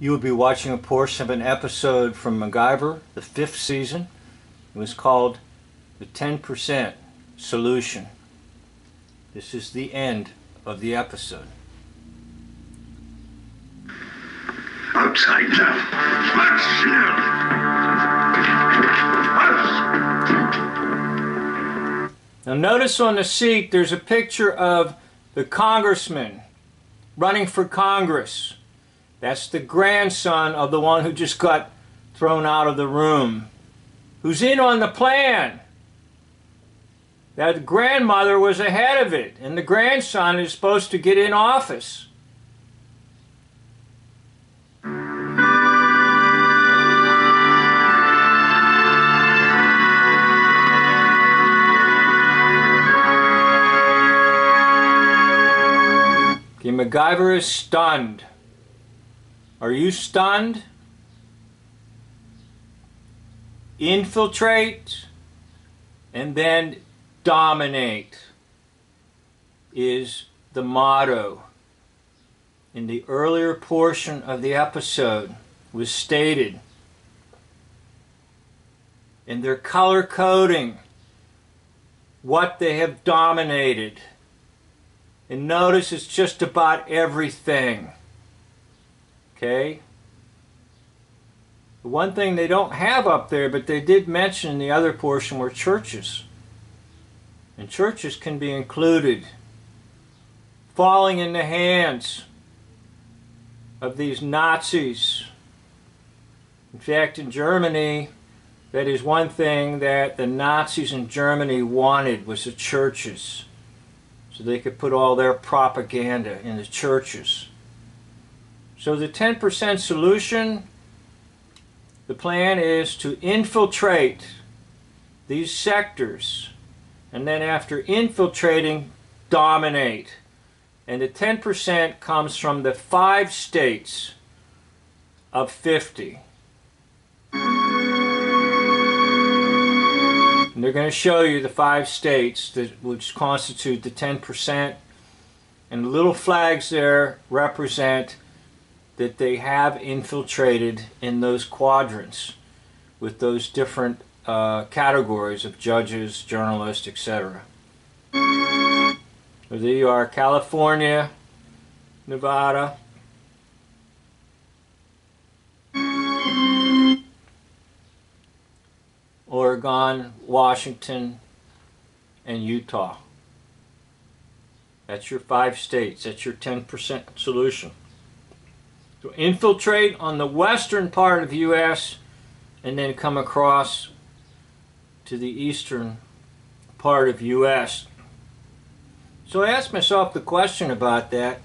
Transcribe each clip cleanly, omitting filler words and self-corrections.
You will be watching a portion of an episode from MacGyver, the 5th season. It was called The 10% Solution. This is the end of the episode. Outside now. March schnell. Now notice on the seat there's a picture of the congressman running for Congress. That's the grandson of the one who just got thrown out of the room, who's in on the plan. That grandmother was ahead of it, and the grandson is supposed to get in office. Okay, MacGyver is stunned. Are you stunned? Infiltrate and then dominate is the motto. In the earlier portion of the episode was stated, and they're color coding what they have dominated. And notice it's just about everything. Okay? The one thing they don't have up there, but they did mention in the other portion, were churches. And churches can be included. Falling in the hands of these Nazis. In fact, in Germany, that is one thing that the Nazis in Germany wanted, was the churches. So they could put all their propaganda in the churches. So the 10% solution, the plan is to infiltrate these sectors, and then after infiltrating, dominate. And the 10% comes from the 5 states of 50. And they're going to show you the 5 states that which constitute the 10%. And the little flags there represent that they have infiltrated in those quadrants with those different categories of judges, journalists, etc. So there you are: California, Nevada, Oregon, Washington, and Utah. That's your 5 states. That's your 10% solution. So infiltrate on the western part of the U.S. and then come across to the eastern part of the U.S. So I asked myself the question about that.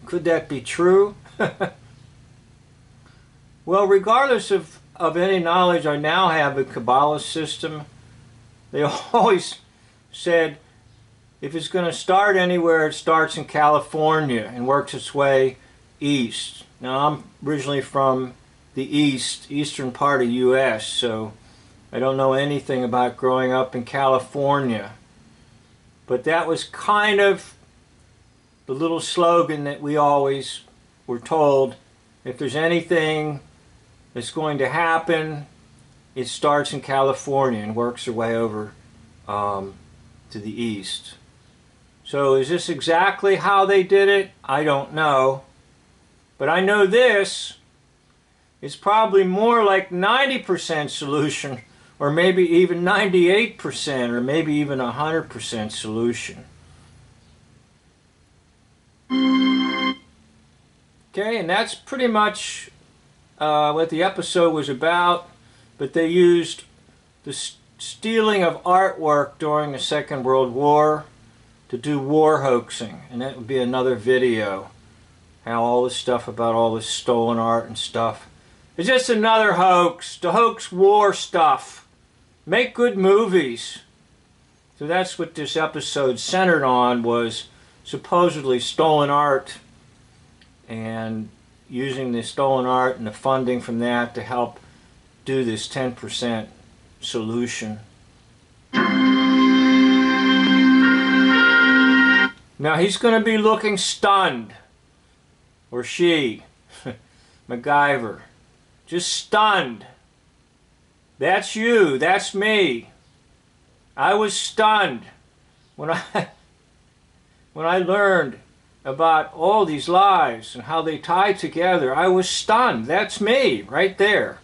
Could that be true? Well, regardless of any knowledge I now have of Kabbalah system, they always said if it's going to start anywhere, it starts in California and works its way east. Now, I'm originally from the eastern part of the U.S., so I don't know anything about growing up in California. But that was kind of the little slogan that we always were told. If there's anything that's going to happen, it starts in California and works its way over to the east. So is this exactly how they did it? I don't know. But I know this is probably more like 90% solution, or maybe even 98%, or maybe even 100% solution. Okay, and that's pretty much what the episode was about. But they used the stealing of artwork during the Second World War to do war hoaxing, and that would be another video. How all this stuff about all this stolen art and stuff. It's just another hoax. To hoax war stuff. Make good movies. So that's what this episode centered on, was supposedly stolen art. And using the stolen art and the funding from that to help do this 10% solution. Now he's going to be looking stunned. Or she. MacGyver. Just stunned. That's you. That's me. I was stunned when I learned about all these lies and how they tie together. I was stunned. That's me right there.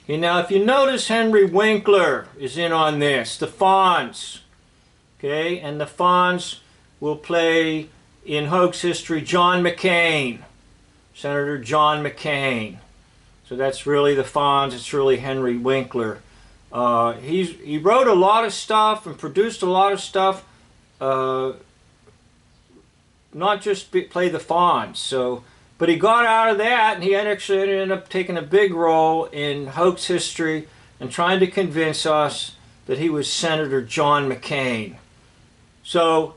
Okay, now if you notice, Henry Winkler is in on this, the Fonz. Okay, and the Fonz will play in hoax history John McCain, Senator John McCain. So that's really the Fonz, it's really Henry Winkler. He wrote a lot of stuff and produced a lot of stuff, not just play the Fonz. But he got out of that, and he actually ended up taking a big role in hoax history and trying to convince us that he was Senator John McCain. So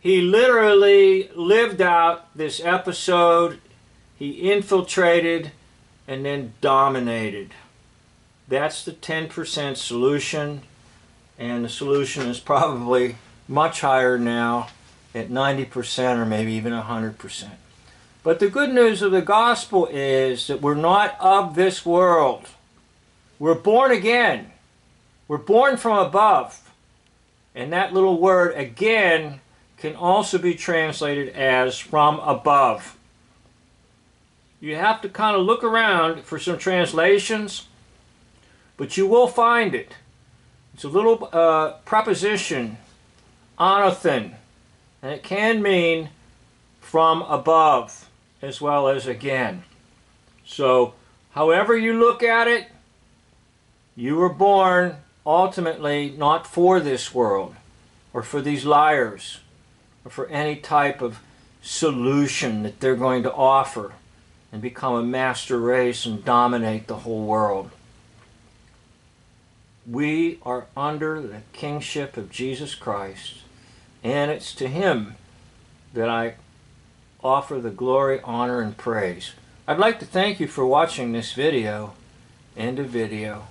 he literally lived out this episode. He infiltrated and then dominated. That's the 10% solution, and the solution is probably much higher now at 90% or maybe even 100%. But the good news of the gospel is that we're not of this world. We're born again. We're born from above. And that little word again can also be translated as from above. You have to kind of look around for some translations, but you will find it. It's a little preposition, anothen, and it can mean from above as well as again. So, however you look at it, you were born ultimately not for this world, or for these liars, or for any type of solution that they're going to offer and become a master race and dominate the whole world. We are under the kingship of Jesus Christ, and it's to Him that I offer the glory, honor, and praise. I'd like to thank you for watching this video. End of video.